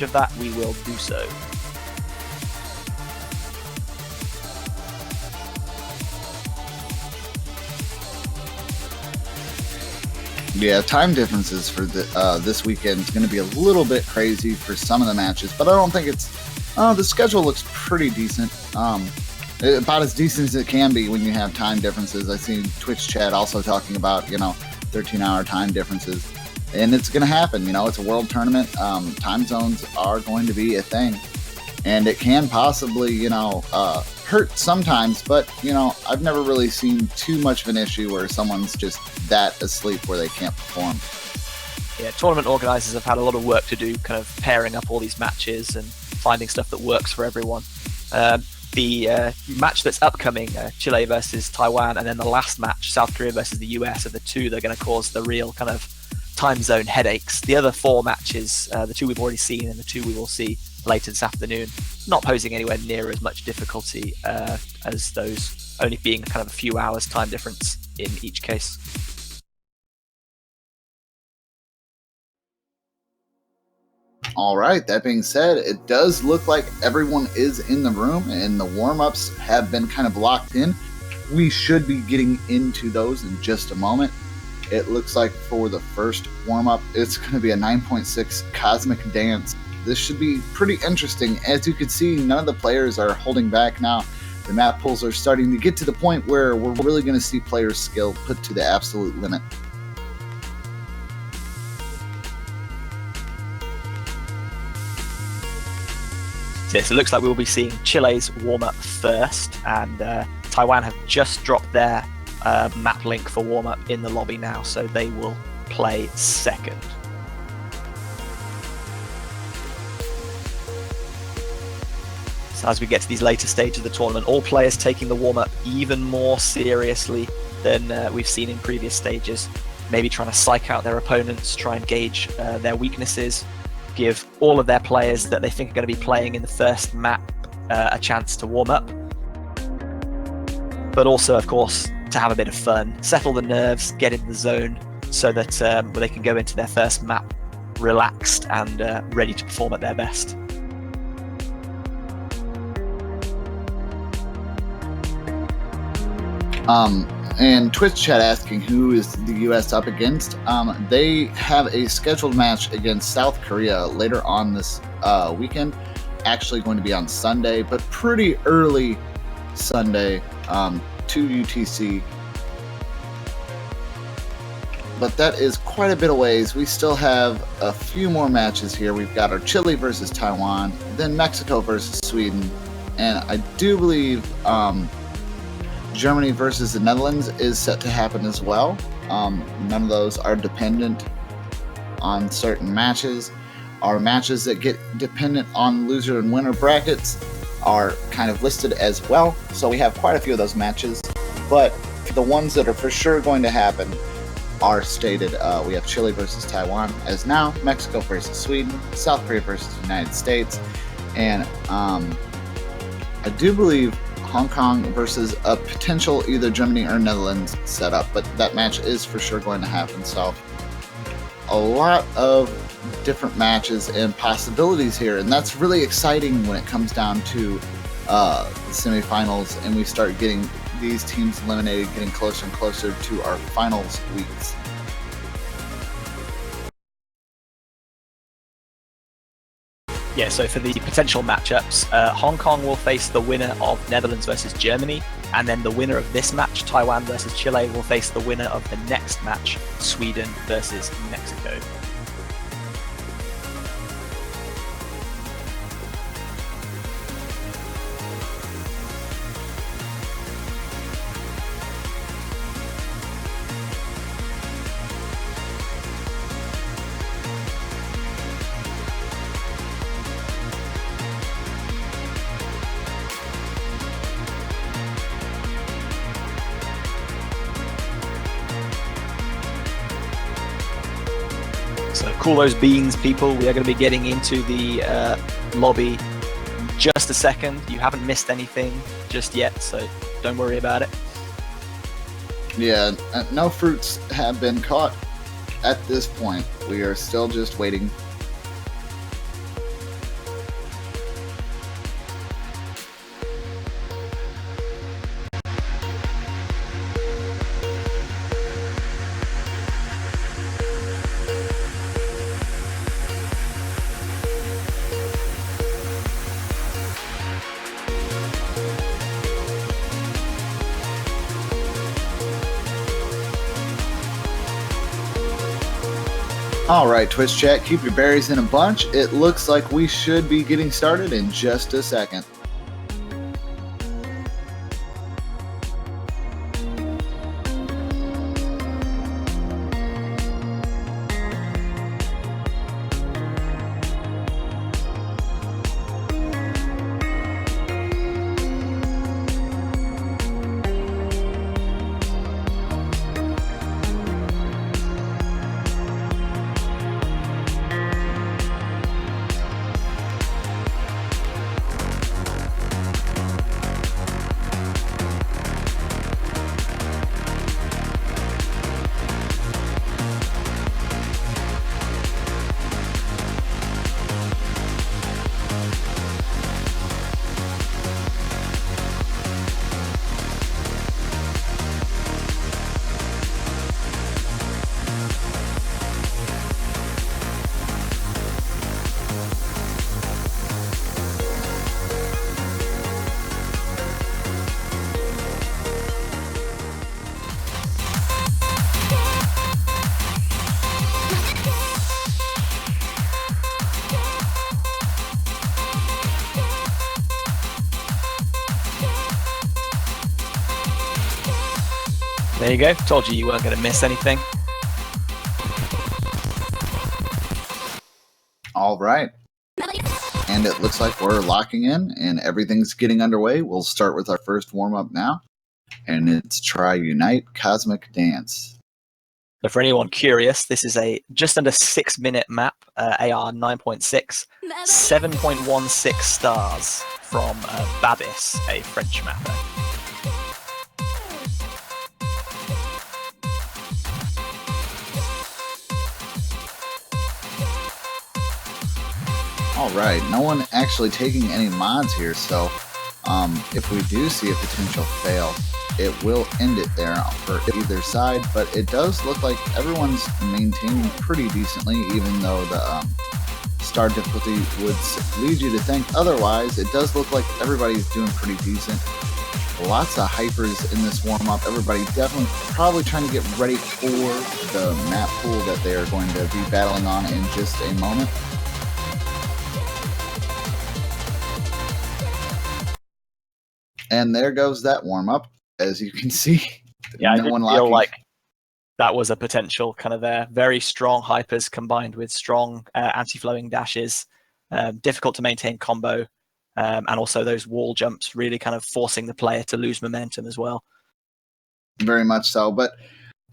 of that, we will do so. Yeah, time differences for this weekend is going to be a little bit crazy for some of the matches, but I don't think it's... the schedule looks pretty decent. About as decent as it can be when you have time differences. I see Twitch chat also talking about, 13-hour time differences. And it's going to happen. It's a world tournament. Time zones are going to be a thing. And it can possibly, hurt sometimes, but, I've never really seen too much of an issue where someone's just that asleep where they can't perform. Yeah, tournament organizers have had a lot of work to do, kind of pairing up all these matches and finding stuff that works for everyone. The match that's upcoming, Chile versus Taiwan, and then the last match, South Korea versus the US, are the two that are going to cause the real kind of time zone headaches. The other four matches, the two we've already seen and the two we will see later this afternoon, not posing anywhere near as much difficulty as those, only being kind of a few hours time difference in each case. All right, that being said, it does look like everyone is in the room and the warm-ups have been kind of locked in. We should be getting into those in just a moment. It looks like for the first warm-up, it's going to be a 9.6 Cosmic Dance. This should be pretty interesting. As you can see, none of the players are holding back now. The map pools are starting to get to the point where we're really going to see players' skill put to the absolute limit. So it looks like we will be seeing Chile's warm-up first, and Taiwan have just dropped their map link for warm-up in the lobby now, so they will play second. So as we get to these later stages of the tournament, all players taking the warm-up even more seriously than we've seen in previous stages. Maybe trying to psych out their opponents, try and gauge their weaknesses, give all of their players that they think are going to be playing in the first map a chance to warm up. But also, of course, to have a bit of fun, settle the nerves, get in the zone so that they can go into their first map relaxed and ready to perform at their best. And Twitch chat asking who is the US up against. They have a scheduled match against South Korea later on this weekend. Actually going to be on Sunday, but pretty early Sunday, 2 UTC. But that is quite a bit of ways. We still have a few more matches here. We've got our Chile versus Taiwan, then Mexico versus Sweden, and I do believe Germany versus the Netherlands is set to happen as well. None of those are dependent on certain matches. Our matches that get dependent on loser and winner brackets are kind of listed as well. So we have quite a few of those matches, but the ones that are for sure going to happen are stated. We have Chile versus Taiwan as now, Mexico versus Sweden, South Korea versus the United States, and I do believe Hong Kong versus a potential either Germany or Netherlands setup, but that match is for sure going to happen. So a lot of different matches and possibilities here, and that's really exciting when it comes down to the semifinals and we start getting these teams eliminated, getting closer and closer to our finals weeks. Yeah, so for the potential matchups, Hong Kong will face the winner of Netherlands versus Germany, and then the winner of this match, Taiwan versus Chile, will face the winner of the next match, Sweden versus Mexico. So cool those beans, people. We are going to be getting into the lobby in just a second. You haven't missed anything just yet, so don't worry about it. Yeah, no fruits have been caught at this point. We are still just waiting. All right, Twitch chat, keep your berries in a bunch. It looks like we should be getting started in just a second. There you go. Told you weren't going to miss anything. All right. And it looks like we're locking in and everything's getting underway. We'll start with our first warm-up now. And it's Try Unite Cosmic Dance. So for anyone curious, this is a just under 6-minute map, AR 9.6, 7.16 stars from Babis, a French mapper. All right, no one actually taking any mods here, so if we do see a potential fail, it will end it there for either side, but it does look like everyone's maintaining pretty decently, even though the star difficulty would lead you to think otherwise. It does look like everybody's doing pretty decent. Lots of hypers in this warm-up. Everybody definitely probably trying to get ready for the map pool that they are going to be battling on in just a moment. And there goes that warm-up, as you can see. Yeah, no I did feel like that was a potential kind of there. Very strong hypers combined with strong anti-flowing dashes. Difficult to maintain combo. And also those wall jumps really kind of forcing the player to lose momentum as well. Very much so. But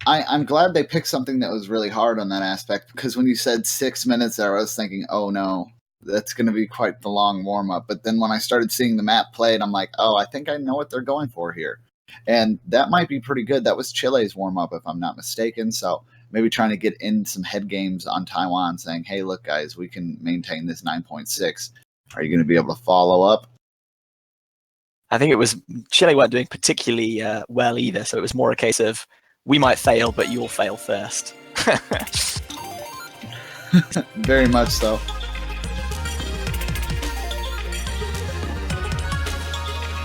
I'm glad they picked something that was really hard on that aspect, because when you said 6 minutes there, I was thinking, oh no, that's going to be quite the long warm-up. But then when I started seeing the map played, I'm like, oh, I think I know what they're going for here. And that might be pretty good. That was Chile's warm-up, if I'm not mistaken. So maybe trying to get in some head games on Taiwan, saying, hey, look, guys, we can maintain this 9.6. Are you going to be able to follow up? I think it was Chile weren't doing particularly well either. So it was more a case of, we might fail, but you'll fail first. Very much so.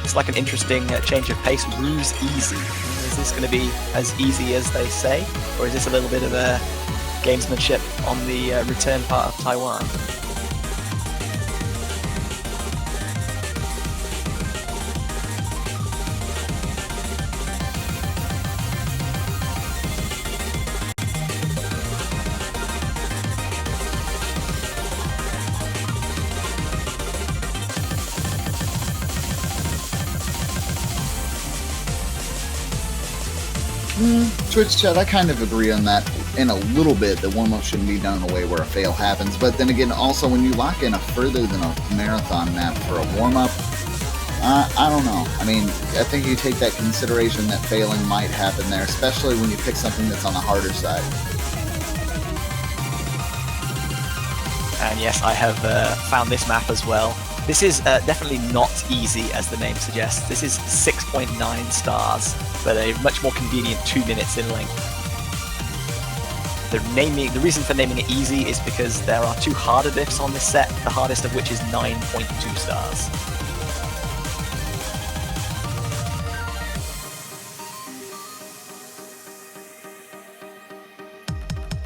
It's like an interesting change of pace. Ruse easy. Is this going to be as easy as they say? Or is this a little bit of a gamesmanship on the return part of Taiwan? Twitch chat, I kind of agree on that in a little bit. The warm-up shouldn't be done in a way where a fail happens. But then again, also, when you lock in a further than a marathon map for a warm-up, I don't know. I mean, I think you take that consideration that failing might happen there, especially when you pick something that's on the harder side. And yes, I have found this map as well. This is definitely not easy, as the name suggests. This is 6.9 stars, but a much more convenient 2 minutes in length. The reason for naming it easy is because there are 2 harder diffs on this set, the hardest of which is 9.2 stars.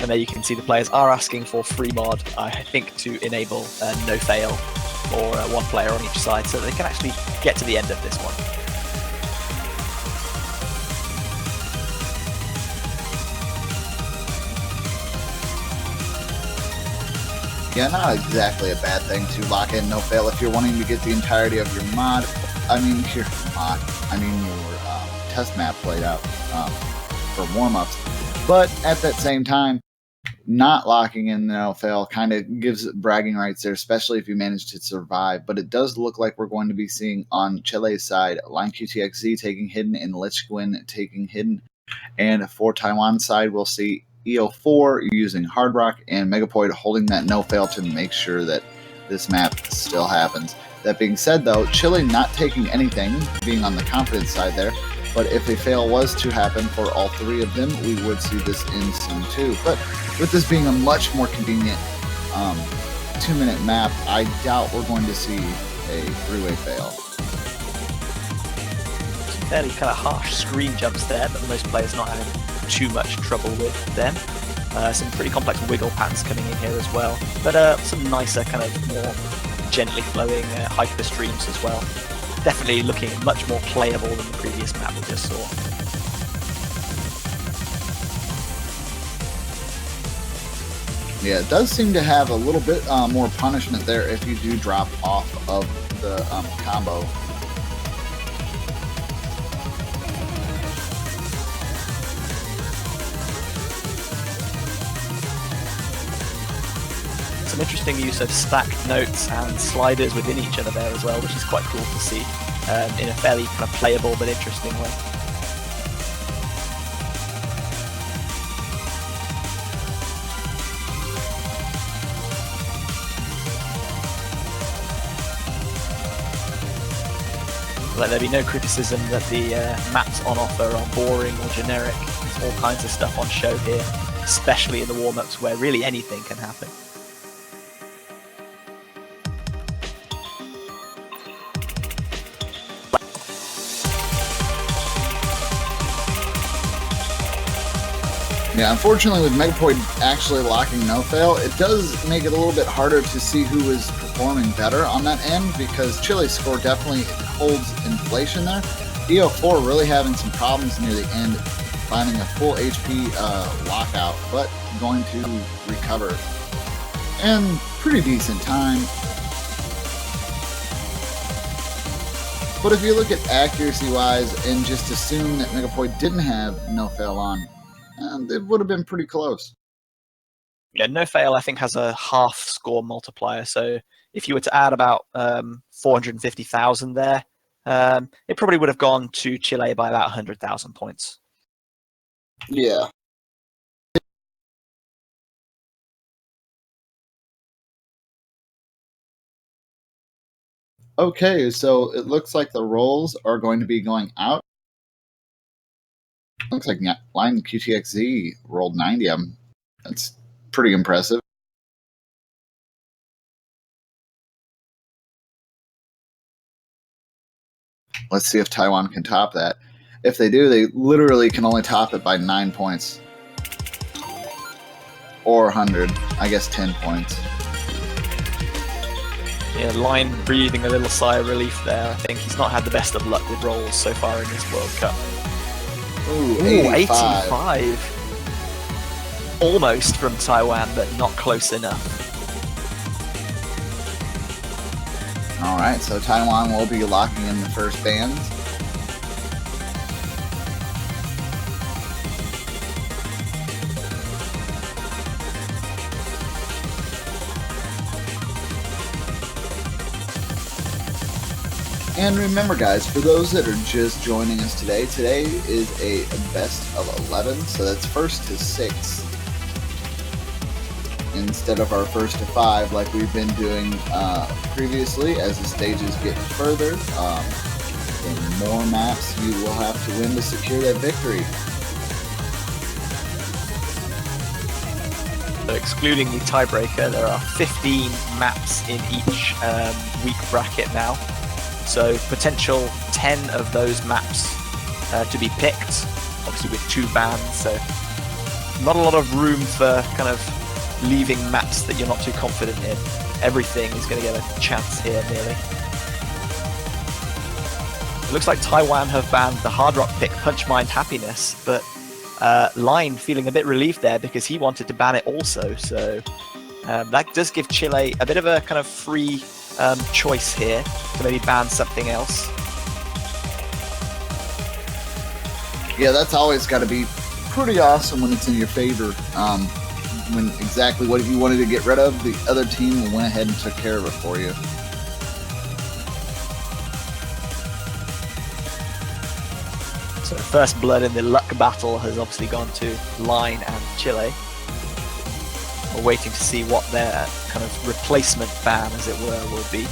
And there you can see the players are asking for free mod, I think, to enable no fail for one player on each side, so they can actually get to the end of this one. Yeah, not exactly a bad thing to lock in no fail if you're wanting to get the entirety of your mod. Your test map played out for warm-ups. But at that same time, not locking in no fail kind of gives bragging rights there, especially if you manage to survive. But it does look like we're going to be seeing on Chile's side, Line QTXZ taking hidden and Lich Gwyn taking hidden. And for Taiwan's side, we'll see EO4 using Hard Rock and Megapoid holding that no fail to make sure that this map still happens. That being said, though, Chile not taking anything, being on the confidence side there. But if a fail was to happen for all three of them, we would see this in Scene 2. But with this being a much more convenient 2-minute map, I doubt we're going to see a three-way fail. Some fairly kind of harsh screen jumps there, but most players not having too much trouble with them. Some pretty complex wiggle patterns coming in here as well, but some nicer kind of more gently flowing hyper streams as well. Definitely looking much more playable than the previous map we just saw. Yeah, it does seem to have a little bit more punishment there if you do drop off of the combo. Some interesting use of stacked notes and sliders within each other there as well, which is quite cool to see in a fairly kind of playable but interesting way. Let there be no criticism that the maps on offer are boring or generic. There's all kinds of stuff on show here, especially in the warm-ups where really anything can happen. Yeah, unfortunately with Megapoid actually locking no fail, it does make it a little bit harder to see who is performing better on that end, because Chile's score definitely holds inflation there. EO4 really having some problems near the end, finding a full HP lockout, but going to recover. And pretty decent time. But if you look at accuracy-wise and just assume that Megapoid didn't have no fail on, it would have been pretty close. Yeah, no fail I think has a half score multiplier, so if you were to add about 450,000 there, it probably would have gone to Chile by about 100,000 points. Yeah. Okay, so it looks like the rolls are going to be going out. Looks like Line QTXZ rolled 90. That's pretty impressive. Let's see if Taiwan can top that. If they do, they literally can only top it by 9 points. Or 100. I guess 10 points. Yeah, Line breathing a little sigh of relief there. I think he's not had the best of luck with rolls so far in this World Cup. Ooh, 85. Almost from Taiwan, but not close enough. Alright, so Taiwan will be locking in the first bands. And remember guys, for those that are just joining us today is a best of 11, so that's first to 6 instead of our first to 5 like we've been doing previously. As the stages get further, the more maps you will have to win to secure that victory. So excluding the tiebreaker, there are 15 maps in each week bracket now. So potential 10 of those maps to be picked, obviously with 2 bans. So not a lot of room for kind of leaving maps that you're not too confident in. Everything is going to get a chance here, nearly. It looks like Taiwan have banned the hard rock pick Punch Mind Happiness, but Line feeling a bit relieved there because he wanted to ban it also. So that does give Chile a bit of a kind of free choice here to maybe ban something else. Yeah, that's always got to be pretty awesome when it's in your favor. When exactly what you wanted to get rid of, the other team went ahead and took care of it for you. So first blood in the luck battle has obviously gone to Line and Chile. We're waiting to see what their kind of replacement ban, as it were, will be.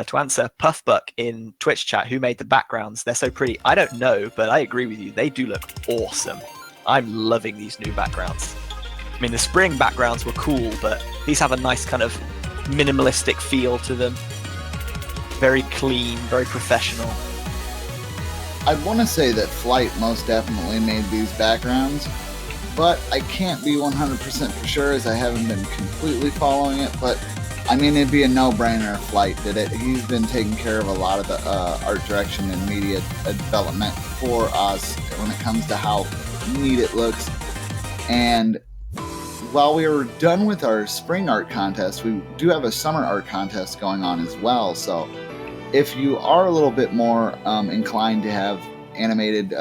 To answer Puffbuck in Twitch chat, who made the backgrounds? They're so pretty. I don't know, but I agree with you. They do look awesome. I'm loving these new backgrounds. I mean, the spring backgrounds were cool, but these have a nice kind of minimalistic feel to them. Very clean, very professional. I'd want to say that Flight most definitely made these backgrounds, but I can't be 100% for sure as I haven't been completely following it, but I mean, it'd be a no-brainer if Flight did it. He's been taking care of a lot of the art direction and media development for us when it comes to how neat it looks. And while we were done with our spring art contest, we do have a summer art contest going on as well. So if you are a little bit more inclined to have animated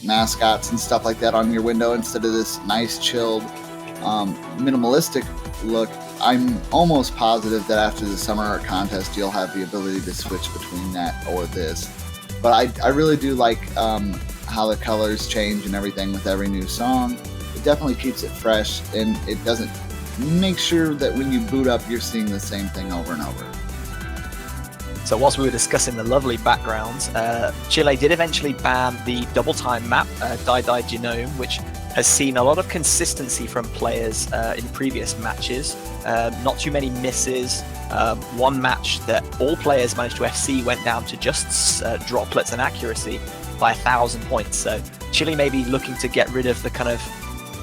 mascots and stuff like that on your window instead of this nice, chilled, minimalistic look, I'm almost positive that after the summer art contest, you'll have the ability to switch between that or this. But I really do like how the colors change and everything with every new song. It definitely keeps it fresh, and it doesn't make sure that when you boot up, you're seeing the same thing over and over. So whilst we were discussing the lovely backgrounds, Chile did eventually ban the double time map, Dai Genome, which has seen a lot of consistency from players in previous matches. Not too many misses. One match that all players managed to FC went down to just droplets and accuracy by 1,000 points. So Chile may be looking to get rid of the kind of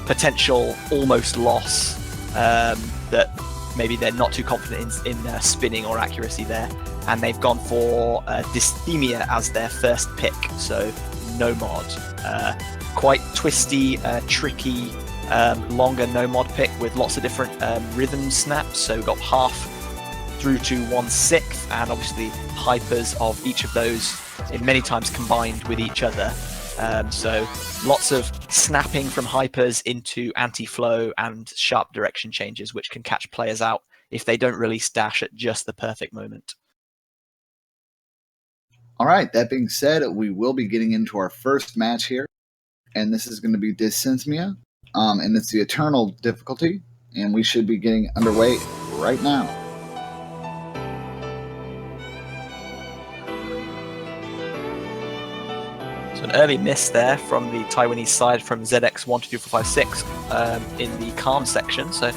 potential almost loss that maybe they're not too confident in spinning or accuracy there. And they've gone for Dysthymia as their first pick, so no mod. Quite twisty, tricky, longer no mod pick with lots of different rhythm snaps. So we've got half through to 1/6, and obviously hypers of each of those in many times combined with each other. So lots of snapping from hypers into anti-flow and sharp direction changes, which can catch players out if they don't release dash at just the perfect moment. All right, that being said, we will be getting into our first match here, and this is going to be Dysthymia, and it's the Eternal difficulty, and we should be getting underway right now. So an early miss there from the Taiwanese side from ZX122456 in the calm section, so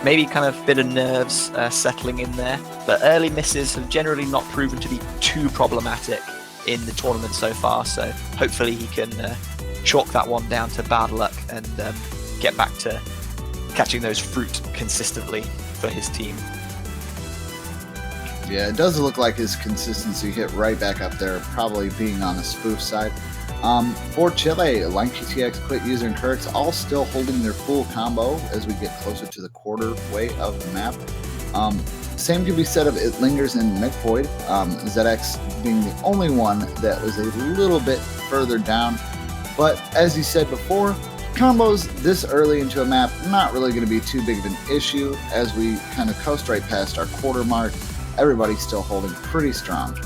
maybe kind of a bit of nerves settling in there, but early misses have generally not proven to be too problematic in the tournament so far, so hopefully he can chalk that one down to bad luck and get back to catching those fruit consistently for his team. Yeah, it does look like his consistency hit right back up there, probably being on the spoof side. For Chile, Line QTX, Quit User, and Kirk's all still holding their full combo as we get closer to the quarter way of the map. Same could be said of It Lingers and McVoid, ZX being the only one that was a little bit further down. But as you said before, combos this early into a map, not really going to be too big of an issue as we kind of coast right past our quarter mark. Everybody's still holding pretty strong.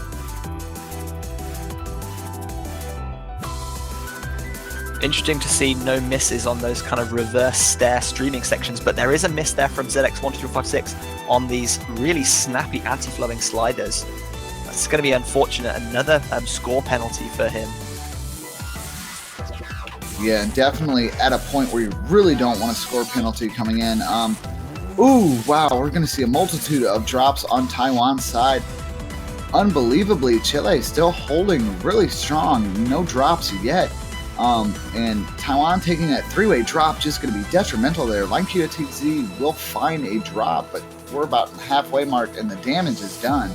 Interesting to see no misses on those kind of reverse stair streaming sections, but there is a miss there from ZX1256 on these really snappy anti-flowing sliders. It's going to be unfortunate, another score penalty for him. Yeah, definitely at a point where you really don't want a score penalty coming in. Ooh, wow, we're going to see a multitude of drops on Taiwan's side. Unbelievably, Chile still holding really strong. No drops yet. And Taiwan taking that three-way drop just going to be detrimental there. Line QTZ will find a drop, but we're about halfway mark and the damage is done.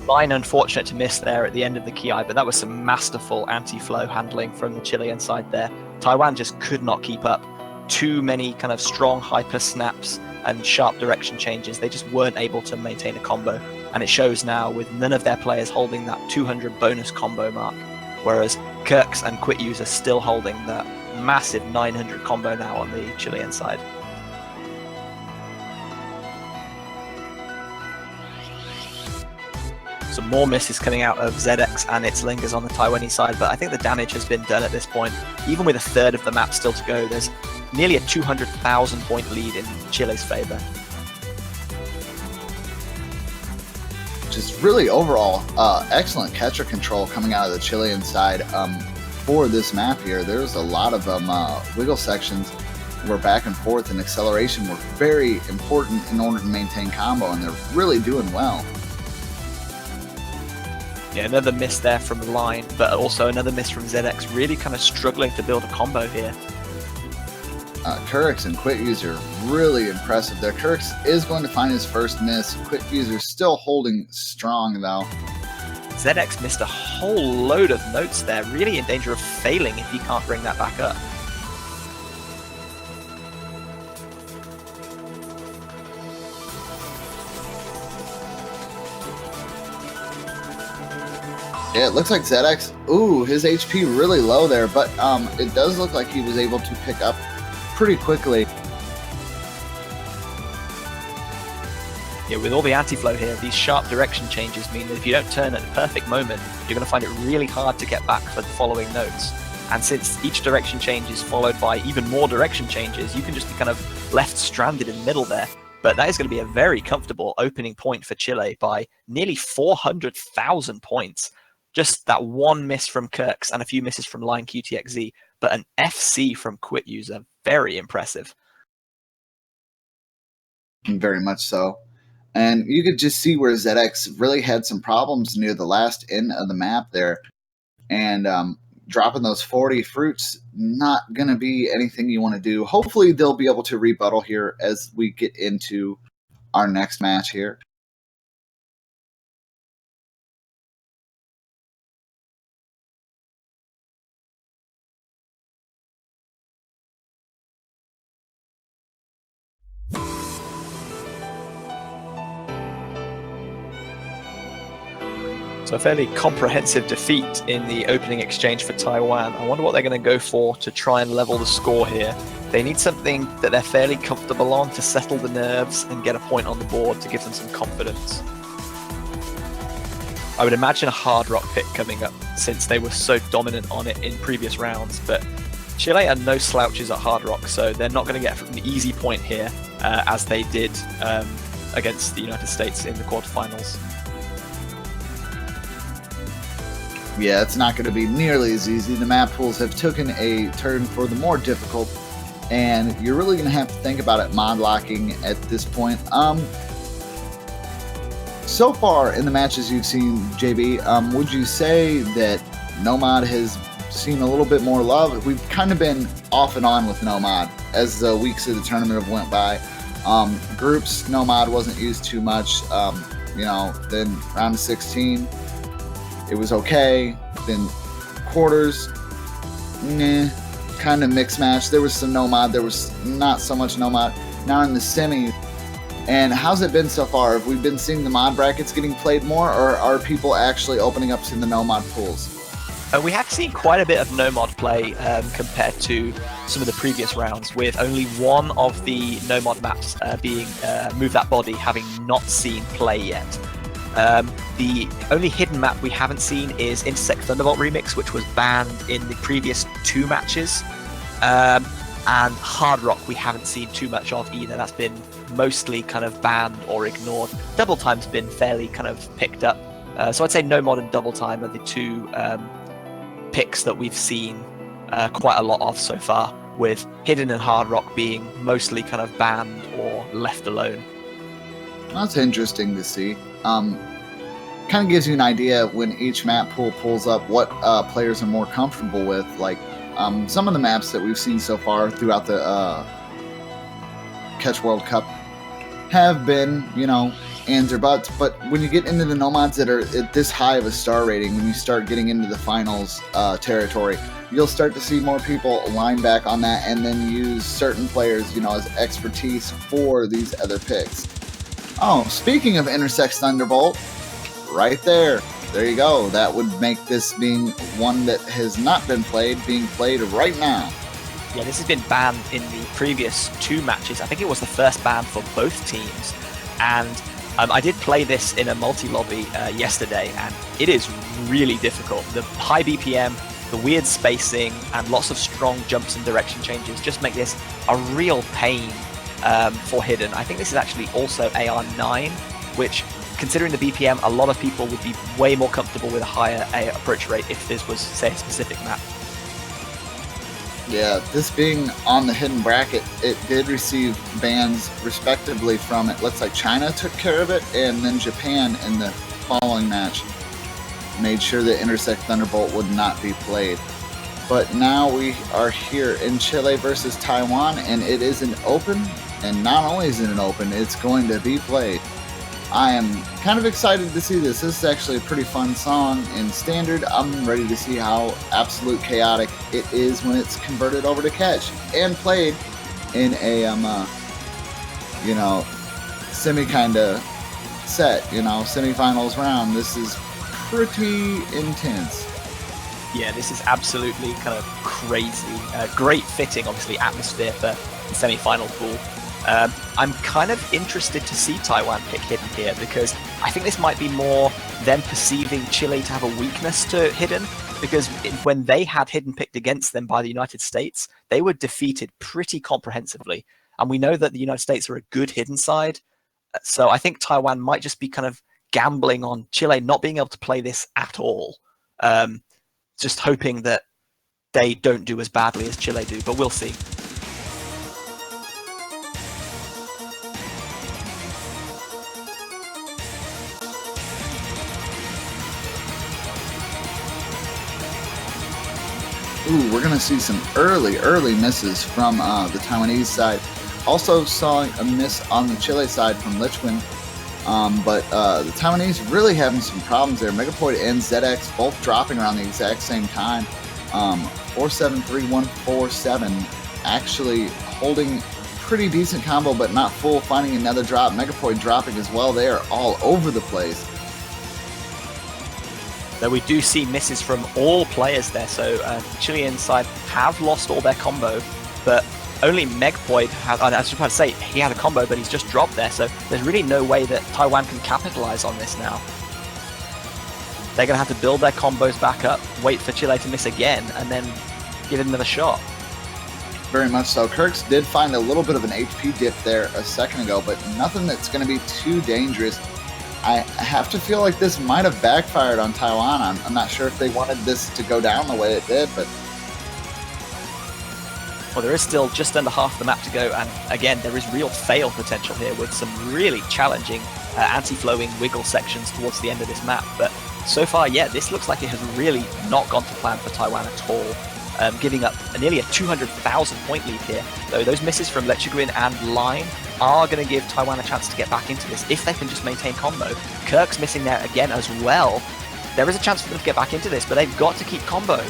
Line unfortunate to miss there at the end of the Ki, but that was some masterful anti-flow handling from the Chilean side there. Taiwan just could not keep up. Too many kind of strong hyper snaps and sharp direction changes. They just weren't able to maintain a combo. And it shows now with none of their players holding that 200 bonus combo mark, whereas Kirks and Quit User still holding that massive 900 combo now on the Chilean side. Some more misses coming out of ZX and its lingers on the Taiwanese side, but I think the damage has been done at this point. Even with a third of the map still to go, there's nearly a 200,000 point lead in Chile's favor. Just really overall excellent catcher control coming out of the Chilean side for this map here. There's a lot of wiggle sections where back and forth and acceleration were very important in order to maintain combo, and they're really doing well. Yeah, another miss there from Line, but also another miss from ZX, really kind of struggling to build a combo here. Kurix and Quit User really impressive there. Kurix is going to find his first miss. Quit User still holding strong though. ZX missed a whole load of notes there, really in danger of failing if he can't bring that back up. Yeah, it looks like ZX, ooh, his HP really low there, but it does look like he was able to pick up pretty quickly. Yeah, with all the anti-flow here, these sharp direction changes mean that if you don't turn at the perfect moment, you're going to find it really hard to get back for the following notes. And since each direction change is followed by even more direction changes, you can just be kind of left stranded in the middle there. But that is going to be a very comfortable opening point for Chile by nearly 400,000 points. Just that one miss from Kirks and a few misses from Line QTXZ, but an FC from Quit User. Very impressive. Very much so. And you could just see where ZX really had some problems near the last end of the map there. And dropping those 40 fruits, not going to be anything you want to do. Hopefully they'll be able to rebuttal here as we get into our next match here. So a fairly comprehensive defeat in the opening exchange for Taiwan. I wonder what they're going to go for to try and level the score here. They need something that they're fairly comfortable on to settle the nerves and get a point on the board to give them some confidence. I would imagine a hard rock pick coming up since they were so dominant on it in previous rounds, but Chile are no slouches at hard rock, so they're not going to get an easy point here as they did against the United States in the quarterfinals. Yeah, it's not going to be nearly as easy. The map pools have taken a turn for the more difficult, and you're really going to have to think about it mod locking at this point. So far in the matches you've seen, JB, would you say that Nomad has seen a little bit more love? We've kind of been off and on with Nomad as the weeks of the tournament have went by. Groups, Nomad wasn't used too much. Then round of 16. It was okay. Then quarters, kind of mixed match. There was some Nomad. There was not so much Nomad. Now in the semi. And how's it been so far? Have we been seeing the mod brackets getting played more, or are people actually opening up to the Nomad pools? We have seen quite a bit of no-mod play compared to some of the previous rounds, with only one of the no-mod maps being Move That Body having not seen play yet. The only hidden map we haven't seen is Intersect Thunderbolt Remix, which was banned in the previous 2 matches. And Hard Rock we haven't seen too much of either. That's been mostly kind of banned or ignored. Double Time's been fairly kind of picked up. So I'd say No Mod and Double Time are the 2 picks that we've seen quite a lot of so far, with Hidden and Hard Rock being mostly kind of banned or left alone. That's interesting to see. Kind of gives you an idea when each map pool pulls up what players are more comfortable with. Like some of the maps that we've seen so far throughout the Catch World Cup have been, ands or buts. But when you get into the nomads that are at this high of a star rating, when you start getting into the finals territory, you'll start to see more people line back on that and then use certain players, as expertise for these other picks. Oh, speaking of Intersect Thunderbolt, right there. There you go. That would make this being one that has not been played, being played right now. Yeah, this has been banned in the previous 2 matches. I think it was the first ban for both teams. And I did play this in a multi-lobby yesterday, and it is really difficult. The high BPM, the weird spacing, and lots of strong jumps and direction changes just make this a real pain for Hidden. I think this is actually also AR9, which, considering the BPM, a lot of people would be way more comfortable with a higher approach rate if this was, say, a specific map. Yeah, this being on the hidden bracket, it did receive bans respectively from it. Looks like China took care of it, and then Japan in the following match made sure that Intersect Thunderbolt would not be played. But now we are here in Chile versus Taiwan, and it is an open, and not only is it an open, it's going to be played. I am kind of excited to see this. This is actually a pretty fun song in standard. I'm ready to see how absolute chaotic it is when it's converted over to catch and played in a semi kind of set, semifinals round. This is pretty intense. Yeah, this is absolutely kind of crazy. Great fitting, obviously, atmosphere for the semi-final pool. I'm kind of interested to see Taiwan pick Hidden here, because I think this might be more them perceiving Chile to have a weakness to Hidden, because when they had Hidden picked against them by the United States, they were defeated pretty comprehensively. And we know that the United States are a good Hidden side, so I think Taiwan might just be kind of gambling on Chile not being able to play this at all, just hoping that they don't do as badly as Chile do, but we'll see. Ooh, we're going to see some early misses from the Taiwanese side. Also saw a miss on the Chile side from Lichwin. But the Taiwanese really having some problems there. Megapoid and ZX both dropping around the exact same time. 4-7-3-1-4-7 actually holding pretty decent combo, but not full, finding another drop. Megapoid dropping as well. They are all over the place. Though we do see misses from all players there, so Chilean side have lost all their combo, but only Megpoid has, I was about to say, he had a combo, but he's just dropped there, so there's really no way that Taiwan can capitalize on this now. They're going to have to build their combos back up, wait for Chile to miss again, and then give it another shot. Very much so. Kirks did find a little bit of an HP dip there a second ago, but nothing that's going to be too dangerous. I have to feel like this might have backfired on Taiwan. I'm not sure if they wanted this to go down the way it did, but... Well, there is still just under half the map to go, and again, there is real fail potential here with some really challenging anti-flowing wiggle sections towards the end of this map. But so far, yeah, this looks like it has really not gone to plan for Taiwan at all, giving up nearly a 200,000 point lead here. Though those misses from Lechigrin and Line are going to give Taiwan a chance to get back into this if they can just maintain combo. Kirk's missing there again as well. There is a chance for them to get back into this, but they've got to keep combo.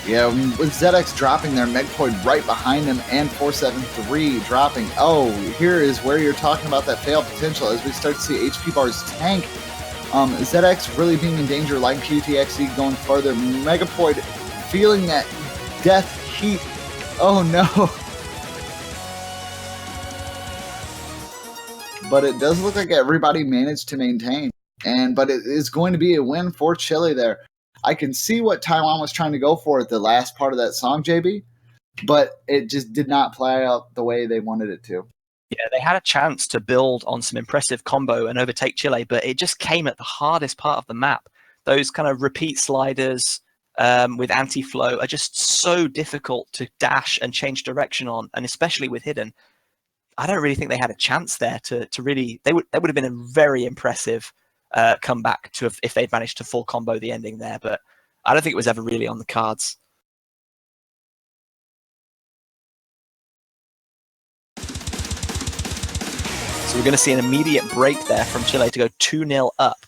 Yeah, with ZX dropping there, Megpoid right behind him, and 473 dropping. Oh, here is where you're talking about that fail potential as we start to see HP bars tank. ZX really being in danger, like QTXE going further. Megapoid feeling that death heat. Oh no. But it does look like everybody managed to maintain. But it is going to be a win for Chile there. I can see what Taiwan was trying to go for at the last part of that song, JB, but it just did not play out the way they wanted it to. Yeah, they had a chance to build on some impressive combo and overtake Chile, but it just came at the hardest part of the map. Those kind of repeat sliders with anti-flow are just so difficult to dash and change direction on, and especially with Hidden. I don't really think they had a chance there to really. They would have been a very impressive comeback to if they'd managed to full combo the ending there, but I don't think it was ever really on the cards. So we're going to see an immediate break there from Chile to go 2-0 up.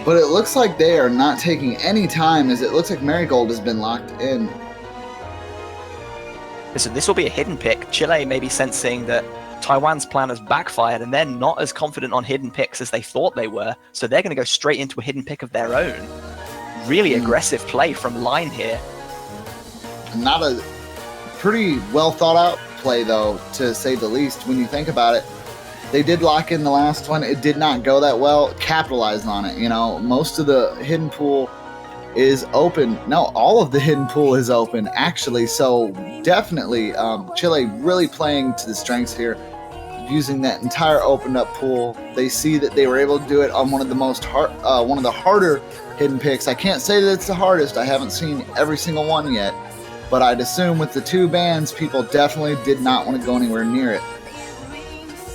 But it looks like they are not taking any time, as it looks like Marigold has been locked in. So this will be a hidden pick. Chile may be sensing that Taiwan's plan has backfired, and they're not as confident on hidden picks as they thought they were. So they're going to go straight into a hidden pick of their own. Really aggressive play from Line here. Not a pretty well thought out play, though, to say the least, when you think about it. They did lock in the last one. It did not go that well. Capitalized on it. You know, most of the hidden pool is open. No, all of the hidden pool is open, actually. So definitely Chile really playing to the strengths here, using that entire opened up pool. They see that they were able to do it on one of the harder hidden picks. I can't say that it's the hardest. I haven't seen every single one yet, but I'd assume with the 2 bans, people definitely did not want to go anywhere near it.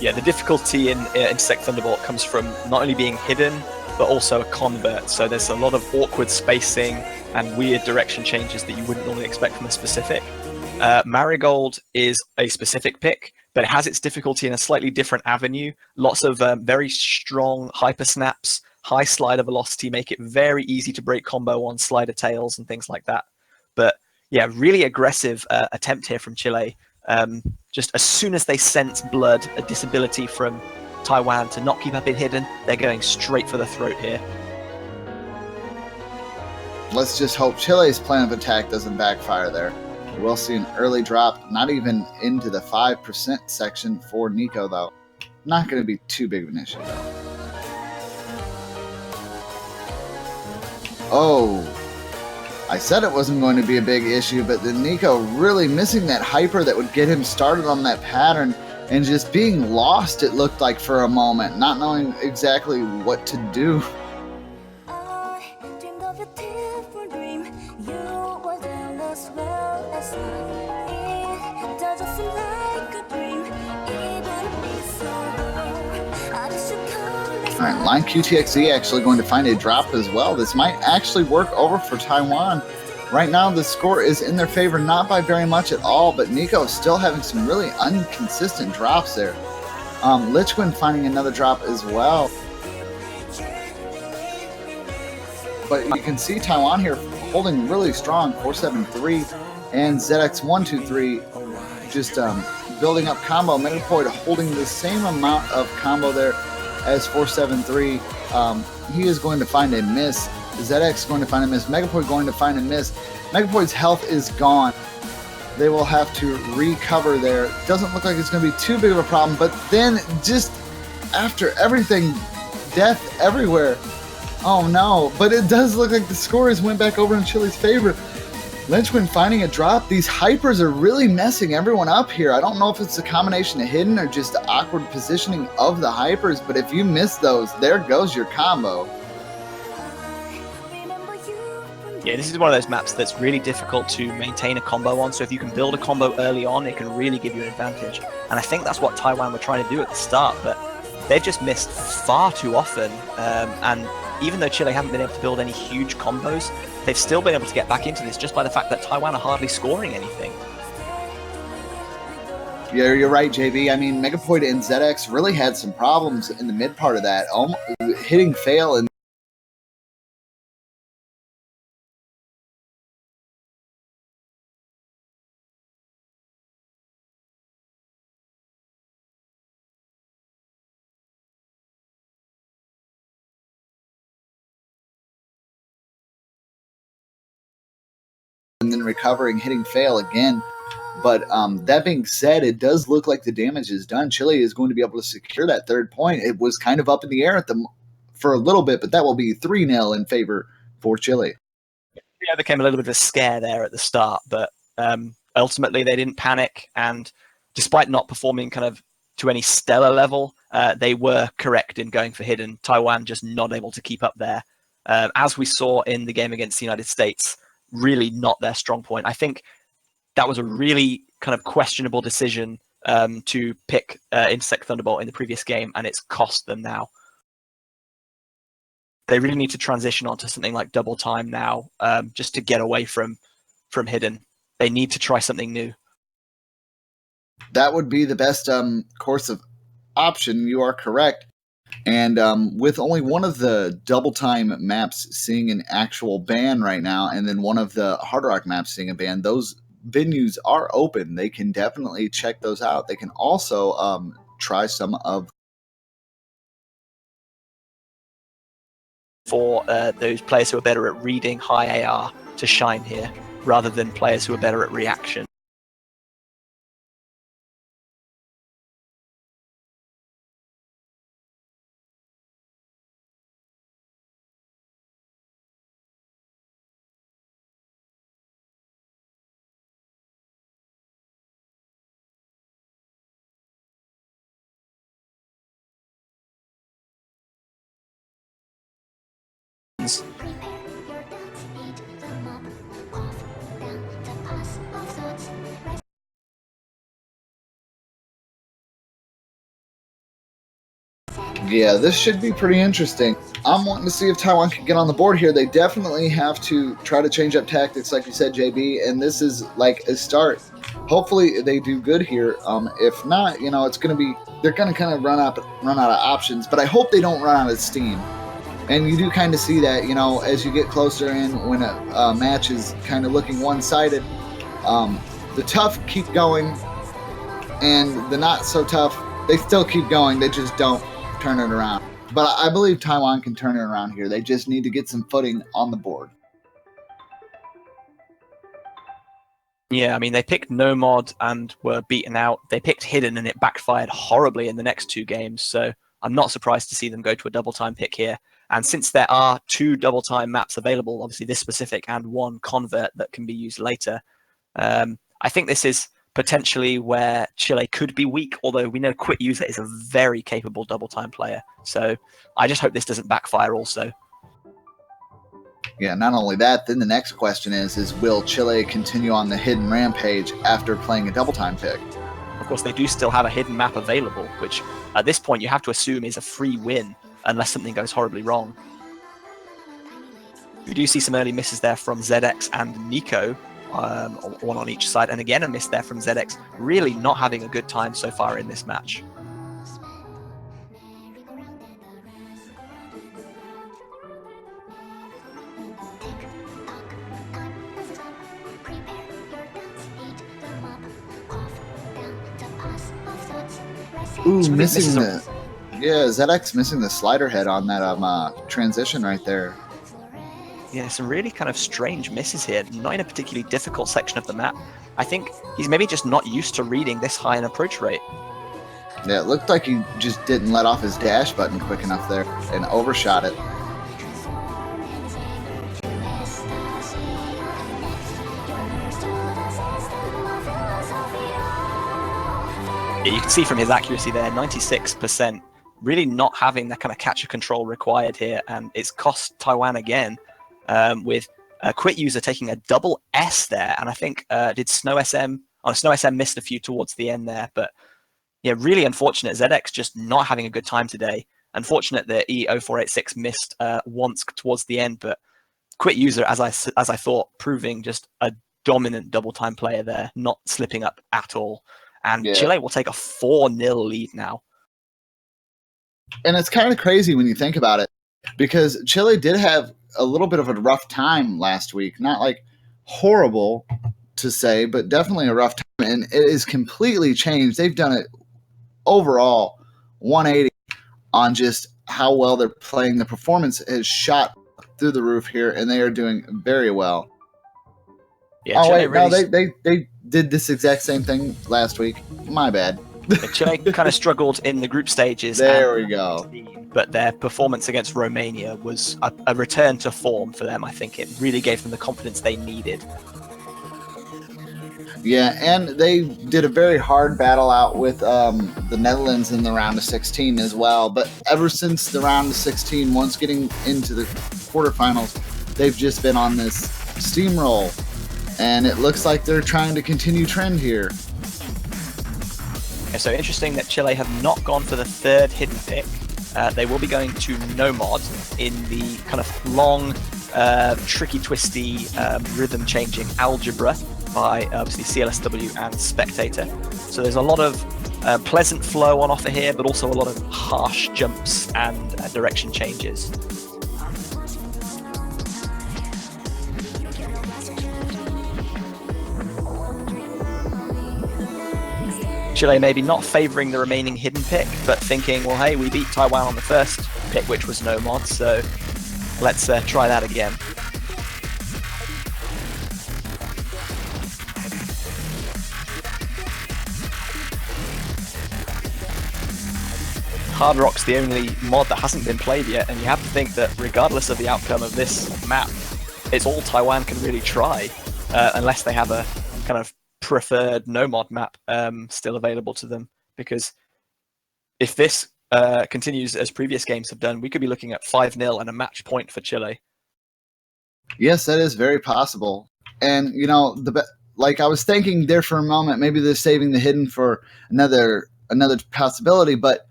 Yeah, the difficulty in Intersect Thunderbolt comes from not only being hidden, but also a convert. So there's a lot of awkward spacing and weird direction changes that you wouldn't normally expect from a specific. Marigold is a specific pick, but it has its difficulty in a slightly different avenue. Lots of very strong hyper snaps, high slider velocity, make it very easy to break combo on slider tails and things like that. But yeah, really aggressive attempt here from Chile. Just as soon as they sense blood, a disability from Taiwan to not keep up in hidden, they're going straight for the throat here. Let's just hope Chile's plan of attack doesn't backfire there. We'll see an early drop, not even into the 5% section for Nico, though. Not going to be too big of an issue, though. Oh, I said it wasn't going to be a big issue, but then Nico really missing that hyper that would get him started on that pattern and just being lost, it looked like, for a moment, not knowing exactly what to do. Alright, Line QTXE actually going to find a drop as well. This might actually work over for Taiwan. Right now, the score is in their favor, not by very much at all, but Nico is still having some really inconsistent drops there. Lichwin finding another drop as well. But you can see Taiwan here holding really strong, 473, and ZX123 just building up combo. Megapoid holding the same amount of combo there as 473. He is going to find a miss. ZX going to find a miss. Megapoid going to find a miss. Megapoid's health is gone. They will have to recover there. Doesn't look like it's going to be too big of a problem, but then just after everything, death everywhere. Oh no, but it does look like the scores went back over in Chile's favor. Lynchwin finding a drop. These hypers are really messing everyone up here. I don't know if it's a combination of hidden or just the awkward positioning of the hypers, but if you miss those, there goes your combo. Yeah, this is one of those maps that's really difficult to maintain a combo on, so if you can build a combo early on, it can really give you an advantage. And I think that's what Taiwan were trying to do at the start, but they've just missed far too often. And even though Chile haven't been able to build any huge combos, they've still been able to get back into this just by the fact that Taiwan are hardly scoring anything. Yeah, you're right, JB. I mean, Megapoid and ZX really had some problems in the mid part of that, hitting fail and then recovering, hitting fail again. But that being said, it does look like the damage is done. Chile is going to be able to secure that third point. It was kind of up in the air for a little bit, but that will be 3-0 in favor for Chile. Yeah, became a little bit of a scare there at the start, but ultimately they didn't panic, and despite not performing kind of to any stellar level, they were correct in going for hidden. Taiwan just not able to keep up there. As we saw in the game against the United States, really not their strong point. I think that was a really kind of questionable decision to pick Intersect Thunderbolt in the previous game, and it's cost them now. They really need to transition onto something like Double Time now, just to get away from Hidden. They need to try something new. That would be the best course of option. You are correct. And with only one of the Double Time maps seeing an actual ban right now, and then one of the Hard Rock maps seeing a ban, those venues are open. They can definitely check those out. They can also try some of for those players who are better at reading high AR to shine here, rather than players who are better at reaction. Yeah, this should be pretty interesting. I'm wanting to see if Taiwan can get on the board here. They definitely have to try to change up tactics, like you said, JB, and this is like a start. Hopefully they do good here. If not, it's going to be, they're going to kind of run out of options, but I hope they don't run out of steam. And you do kind of see that, as you get closer in, when a match is kind of looking one-sided, the tough keep going, and the not so tough, they still keep going. They just don't turn it around. But I believe Taiwan can turn it around here. They just need to get some footing on the board. Yeah, I mean, they picked No Mod and were beaten out. They picked Hidden and it backfired horribly in the next two games. So I'm not surprised to see them go to a Double Time pick here. And since there are two Double Time maps available, obviously this specific and one Convert that can be used later, I think this is potentially where Chile could be weak, although we know Quit User is a very capable Double Time player. So I just hope this doesn't backfire also. Yeah, not only that, then the next question is will Chile continue on the Hidden rampage after playing a Double Time pick? Of course, they do still have a Hidden map available, which at this point you have to assume is a free win unless something goes horribly wrong. We do see some early misses there from ZX and Nico, one on each side, and again a miss there from ZX, really not having a good time so far in this match. Ooh, missing the... Yeah, ZX missing the slider head on that transition right there. Yeah, some really kind of strange misses here, not in a particularly difficult section of the map. I think he's maybe just not used to reading this high an approach rate. Yeah, it looked like he just didn't let off his dash button quick enough there and overshot it. Yeah, you can see from his accuracy there, 96%, really not having that kind of catcher control required here, and it's cost Taiwan again. With a Quit User taking a double S there, and I think did Snow SM? Oh, Snow SM missed a few towards the end there, but yeah, really unfortunate. ZX just not having a good time today. Unfortunate that E0486 missed once towards the end, but Quit User, as I thought, proving just a dominant Double Time player there, not slipping up at all. And yeah, Chile will take a 4-0 lead now. And it's kind of crazy when you think about it, because Chile did have a little bit of a rough time last week. Not like horrible to say, but definitely a rough time. And it is completely changed. They've done it overall 180 on just how well they're playing. The performance has shot through the roof here, and they are doing very well. Yeah, Chile they did this exact same thing last week. My bad. Chile kind of struggled in the group stages. There we go. But their performance against Romania was a return to form for them. I think it really gave them the confidence they needed. Yeah, and they did a very hard battle out with the Netherlands in the round of 16 as well. But ever since the round of 16, once getting into the quarterfinals, they've just been on this steamroll. And it looks like they're trying to continue trend here. Okay, so interesting that Chile have not gone for the third hidden pick. They will be going to no mod in the kind of long, tricky, twisty, rhythm-changing algebra by obviously CLSW and Spectator. So there's a lot of pleasant flow on offer here, but also a lot of harsh jumps and direction changes. Chile maybe not favouring the remaining hidden pick, but thinking, well, hey, we beat Taiwan on the first pick, which was no mod, so let's try that again. Hard Rock's the only mod that hasn't been played yet, and you have to think that regardless of the outcome of this map, it's all Taiwan can really try, unless they have a kind of preferred no mod map still available to them. Because if this continues as previous games have done, we could be looking at 5-0 and a match point for Chile. Yes, that is very possible. And you know, like I was thinking there for a moment, maybe they're saving the hidden for another possibility. But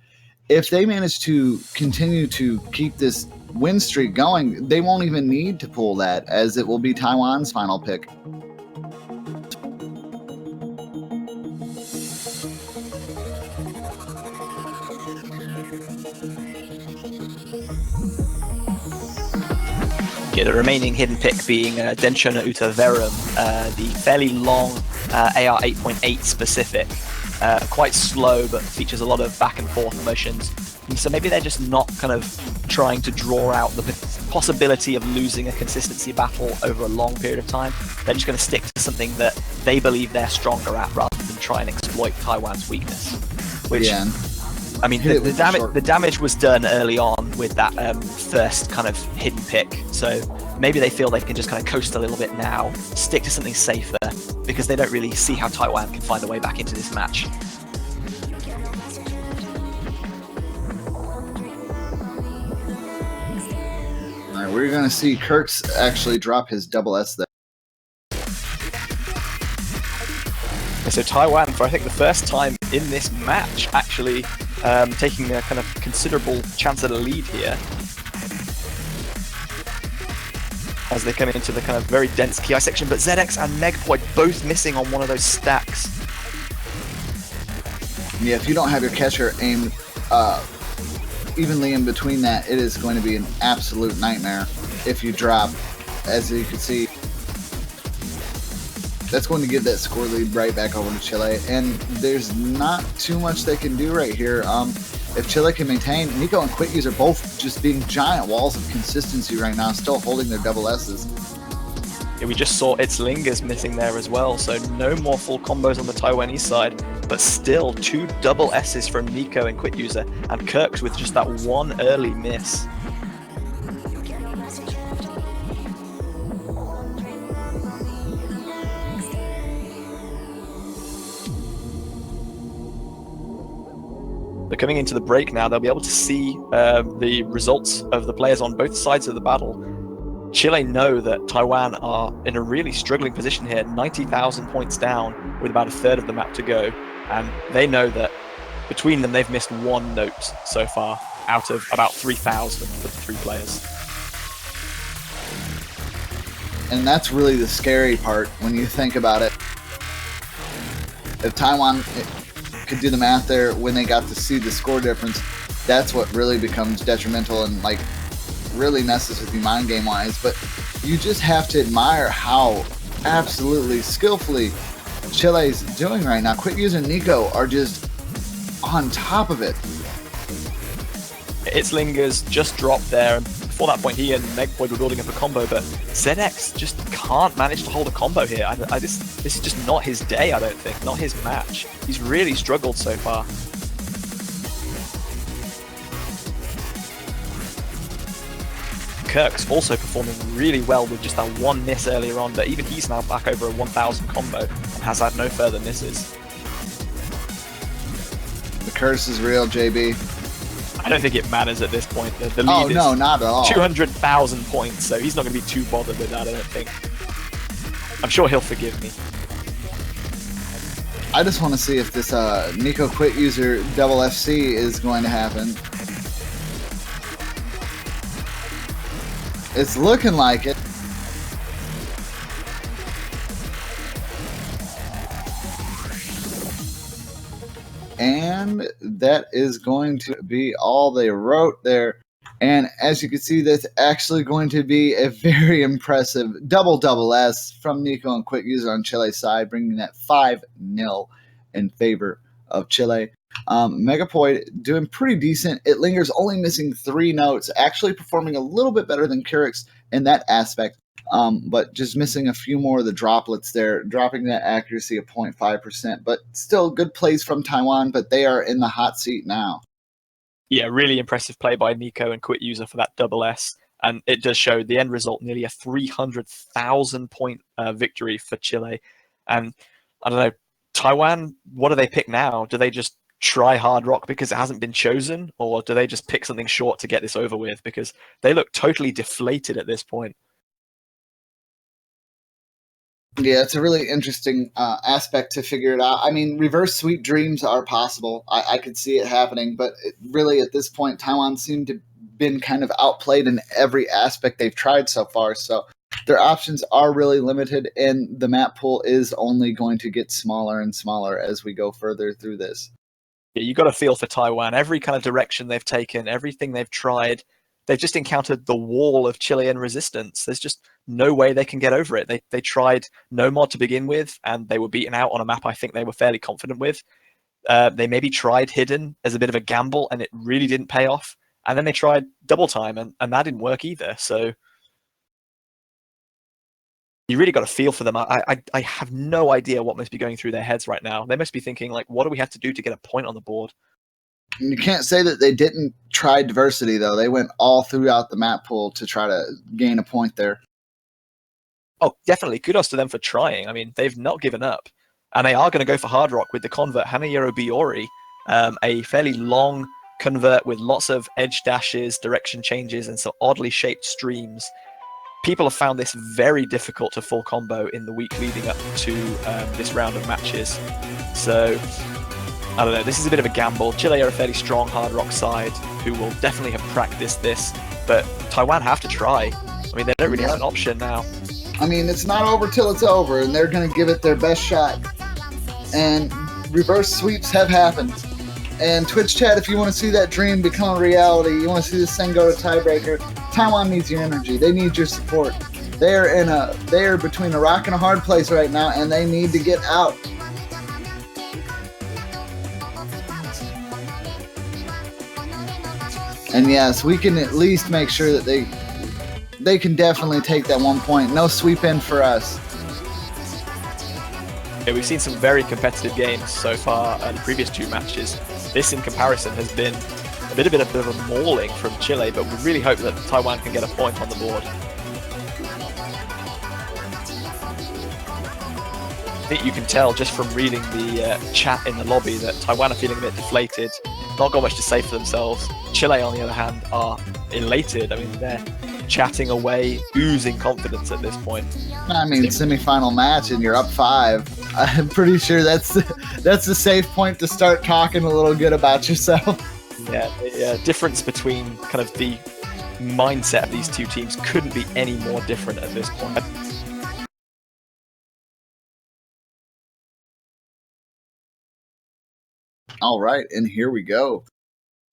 if they manage to continue to keep this win streak going, they won't even need to pull that, as it will be Taiwan's final pick. Yeah, the remaining hidden pick being Denshona Uta Verum, the fairly long AR 8.8 specific. Quite slow, but features a lot of back and forth motions. And so maybe they're just not kind of trying to draw out the possibility of losing a consistency battle over a long period of time. They're just going to stick to something that they believe they're stronger at, rather than try and exploit Taiwan's weakness. Which, yeah. I mean, the damage was done early on with that first kind of hidden pick. So maybe they feel they can just kind of coast a little bit now, stick to something safer, because they don't really see how Taiwan can find a way back into this match. All right, we're going to see Kirks actually drop his double S there. So Taiwan, for I think the first time in this match, actually taking a kind of considerable chance at a lead here, as they come into the kind of very dense Ki section. But ZX and Megpoid both missing on one of those stacks. Yeah, if you don't have your catcher aimed evenly in between that, it is going to be an absolute nightmare if you drop. As you can see, that's going to give that score lead right back over to Chile, and there's not too much they can do right here. If Chile can maintain, Nico and Quickies are both just being giant walls of consistency right now, still holding their double S's. Yeah, we just saw It's Lingers missing there as well, so no more full combos on the Taiwanese side, but still 2 double S's from Nico and Quick User, and Kirks with just that one early miss. But coming into the break now, they'll be able to see the results of the players on both sides of the battle. Chile know that Taiwan are in a really struggling position here, 90,000 points down with about a third of the map to go. And they know that between them, they've missed 1 note so far out of about 3,000 for the 3 players. And that's really the scary part when you think about it. If Taiwan could do the math there when they got to see the score difference, that's what really becomes detrimental and like really messes with you mind game wise. But you just have to admire how absolutely skillfully Chile's doing right now. Quick User and Nico are just on top of it. It's Lingers just dropped there, and before that point he and Megpoid were building up a combo, but ZX just can't manage to hold a combo here. This is just not his day, I don't think, not his match. He's really struggled so far. Kirk's also performing really well with just that 1 miss earlier on, but even he's now back over a 1,000 combo and has had no further misses. The curse is real, JB. I don't think it matters at this point. The lead is not at all. 200,000 points, so he's not going to be too bothered with that, I don't think. I'm sure he'll forgive me. I just want to see if this Nico Quit user double FC is going to happen. It's looking like it. And that is going to be all they wrote there. And as you can see, that's actually going to be a very impressive double S from Nico and Quick User on Chile's side, bringing that 5-0 in favor of Chile. Megapoid doing pretty decent. It lingers only missing 3 notes, actually performing a little bit better than Kyrix in that aspect, but just missing a few more of the droplets there, dropping that accuracy of 0.5%. But still good plays from Taiwan, but they are in the hot seat now. Yeah, really impressive play by Nico and Quit User for that double S. And it does show the end result, nearly a 300,000 point victory for Chile. And I don't know, Taiwan, what do they pick now? Do they just try hard rock because it hasn't been chosen? Or do they just pick something short to get this over with? Because they look totally deflated at this point. Yeah, it's a really interesting aspect to figure it out. I mean, reverse sweep dreams are possible. I could see it happening, but really at this point, Taiwan seemed to been kind of outplayed in every aspect they've tried so far. So their options are really limited, and the map pool is only going to get smaller and smaller as we go further through this. Yeah, you got to feel for Taiwan. Every kind of direction they've taken, everything they've tried, they've just encountered the wall of Chilean resistance. There's just no way they can get over it. They tried no mod to begin with, and they were beaten out on a map I think they were fairly confident with. They maybe tried hidden as a bit of a gamble, and it really didn't pay off. And then they tried double time, and that didn't work either. So you really got to feel for them. I have no idea what must be going through their heads right now. They must be thinking like, what do we have to do to get a point on the board? You can't say that they didn't try diversity, though. They went all throughout the map pool to try to gain a point there. Oh, definitely. Kudos to them for trying. I mean, they've not given up. And they are going to go for hard rock with the convert Hanayero Biori, a fairly long convert with lots of edge dashes, direction changes, and some oddly shaped streams. People have found this very difficult to full combo in the week leading up to this round of matches. So, I don't know. This is a bit of a gamble. Chile are a fairly strong hard rock side who will definitely have practiced this, but Taiwan have to try. I mean, they don't really have an option now. I mean, it's not over till it's over, and they're going to give it their best shot. And reverse sweeps have happened. And Twitch chat, if you want to see that dream become a reality, you want to see this thing go to tiebreaker, Taiwan needs your energy. They need your support. They are between a rock and a hard place right now, and they need to get out. And yes, we can at least make sure that they can definitely take that 1 point. No sweep in for us. Yeah, we've seen some very competitive games so far in the previous 2 matches. This, in comparison, has been a bit of a mauling from Chile, but we really hope that Taiwan can get a point on the board. I think you can tell just from reading the chat in the lobby that Taiwan are feeling a bit deflated, not got much to say for themselves. Chile, on the other hand, are elated. I mean, they're chatting away, oozing confidence at this point. I mean, semifinal match and you're up 5. I'm pretty sure that's a safe point to start talking a little good about yourself. Yeah, the difference between kind of the mindset of these 2 teams couldn't be any more different at this point. All right, and here we go.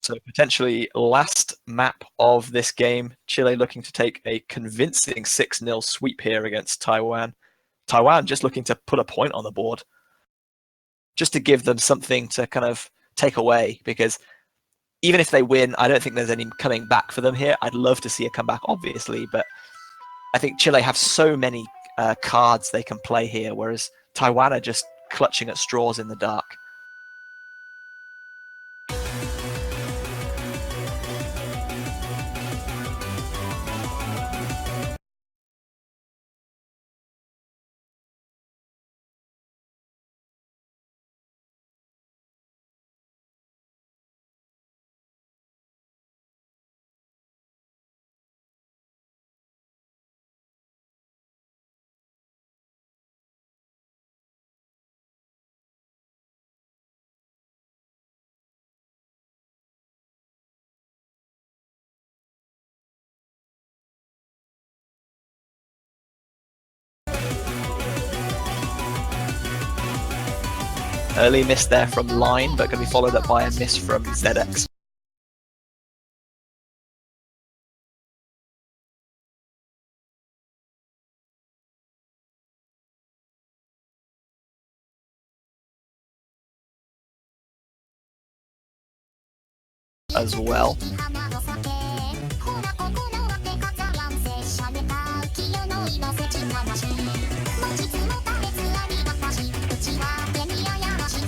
So potentially last map of this game, Chile looking to take a convincing 6-0 sweep here against Taiwan. Taiwan just looking to put a point on the board, just to give them something to kind of take away, because even if they win, I don't think there's any coming back for them here. I'd love to see a comeback, obviously, but I think Chile have so many cards they can play here, whereas Taiwan are just clutching at straws in the dark. Early miss there from Line, but going to be followed up by a miss from ZX. As well.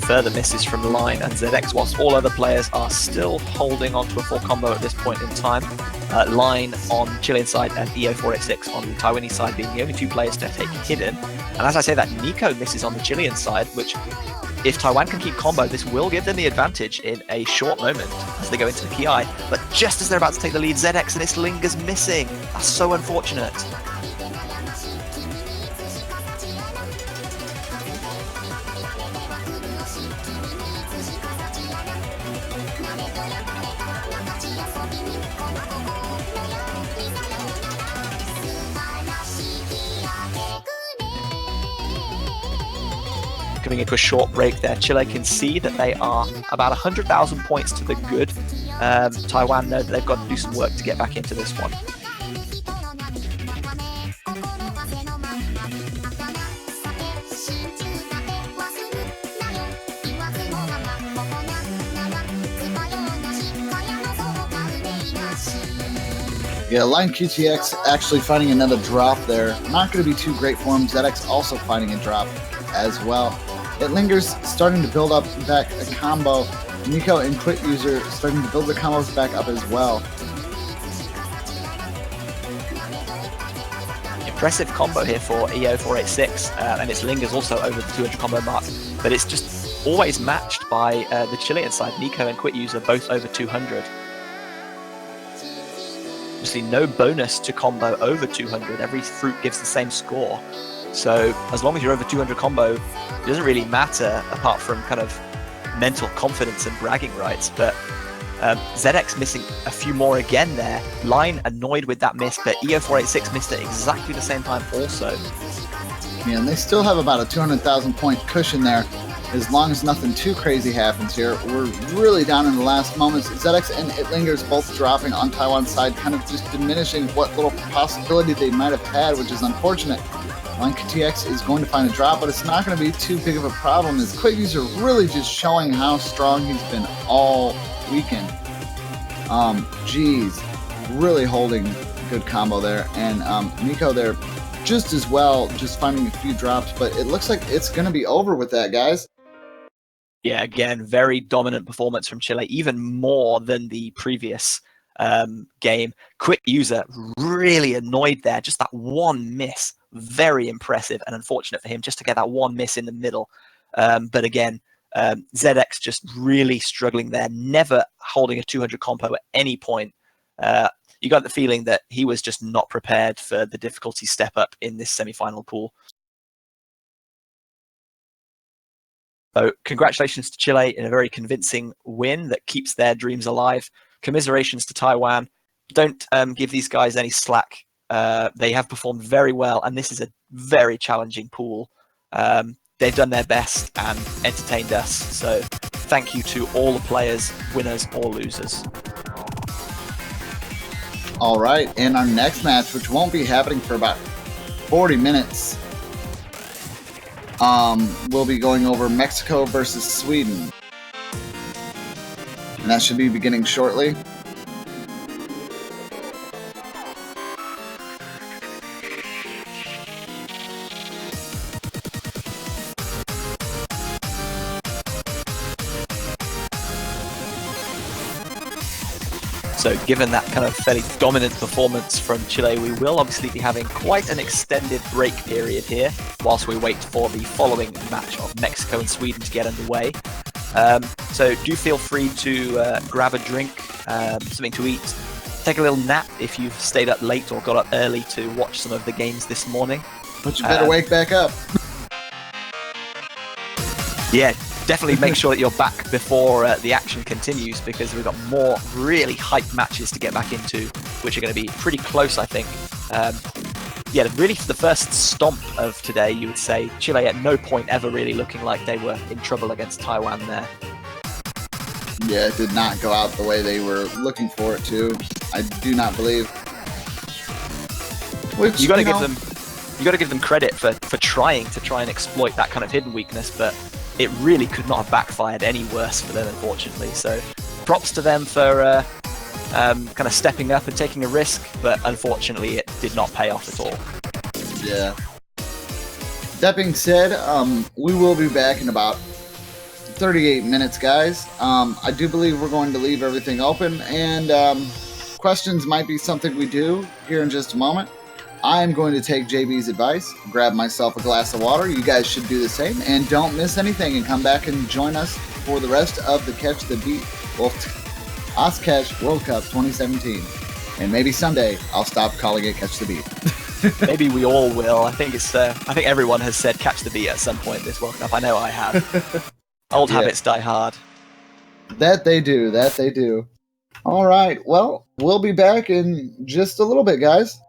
Further misses from Line and ZX, whilst all other players are still holding on to a full combo at this point in time. Line on Chilean side and EO486 on the Taiwanese side being the only two players to take hidden. And as I say that, Nico misses on the Chilean side, which if Taiwan can keep combo, this will give them the advantage in a short moment as they go into the PI. But just as they're about to take the lead, ZX and its Linger's missing. That's so unfortunate. Coming into a short break there, Chile can see that they are about 100,000 points to the good. Taiwan know that they've got to do some work to get back into this one. Yeah, Line QTX actually finding another drop there. Not going to be too great for him. ZX also finding a drop as well. It lingers, starting to build up back a combo. Nico and Quit User starting to build the combos back up as well. Impressive combo here for EO486, and its lingers also over the 200 combo mark, but it's just always matched by the Chilean side. Nico and Quit User both over 200. Obviously no bonus to combo over 200. Every fruit gives the same score. So as long as you're over 200 combo, it doesn't really matter apart from kind of mental confidence and bragging rights. But ZX missing a few more again there. Line annoyed with that miss, but EO486 missed at exactly the same time also. Yeah, and they still have about a 200,000 point cushion there. As long as nothing too crazy happens here. We're really down in the last moments. ZX and It Lingers both dropping on Taiwan's side, kind of just diminishing what little possibility they might have had, which is unfortunate. Line QTX is going to find a drop, but it's not going to be too big of a problem as Quit User really just showing how strong he's been all weekend. Geez, really holding good combo there. And Nico there just as well, just finding a few drops, but it looks like it's going to be over with that, guys. Yeah, again, very dominant performance from Chile, even more than the previous game. Quit User really annoyed there, just that one miss. Very impressive and unfortunate for him just to get that one miss in the middle. But again, ZX just really struggling there, never holding a 200 compo at any point. You got the feeling that he was just not prepared for the difficulty step up in this semi-final pool. So congratulations to Chile in a very convincing win that keeps their dreams alive. Commiserations to Taiwan. Don't give these guys any slack. They have performed very well, and this is a very challenging pool. They've done their best and entertained us. So thank you to all the players, winners or losers. All right, and our next match, which won't be happening for about 40 minutes, we'll be going over Mexico versus Sweden. And that should be beginning shortly. So given that kind of fairly dominant performance from Chile, we will obviously be having quite an extended break period here whilst we wait for the following match of Mexico and Sweden to get underway. So do feel free to grab a drink, something to eat, take a little nap if you've stayed up late or got up early to watch some of the games this morning. But you better wake back up. Yeah, definitely make sure that you're back before the action continues, because we've got more really hype matches to get back into, which are going to be pretty close, I think. yeah, really for the first stomp of today, you would say Chile at no point ever really looking like they were in trouble against Taiwan there. Yeah, it did not go out the way they were looking for it to. I do not believe. Which you got to give them credit for trying and exploit that kind of hidden weakness, but it really could not have backfired any worse for them, unfortunately. So props to them for kind of stepping up and taking a risk, but unfortunately it did not pay off at all. Yeah. That being said, we will be back in about 38 minutes, guys. I do believe we're going to leave everything open, and questions might be something we do here in just a moment. I am going to take JB's advice, grab myself a glass of water. You guys should do the same, and don't miss anything, and come back and join us for the rest of the Catch the Beat Oshkosh World Cup 2017. And maybe someday I'll stop calling it Catch the Beat. Maybe we all will. I think everyone has said Catch the Beat at some point this World Cup. I know I have. Old habits die hard. That they do. All right. Well, we'll be back in just a little bit, guys.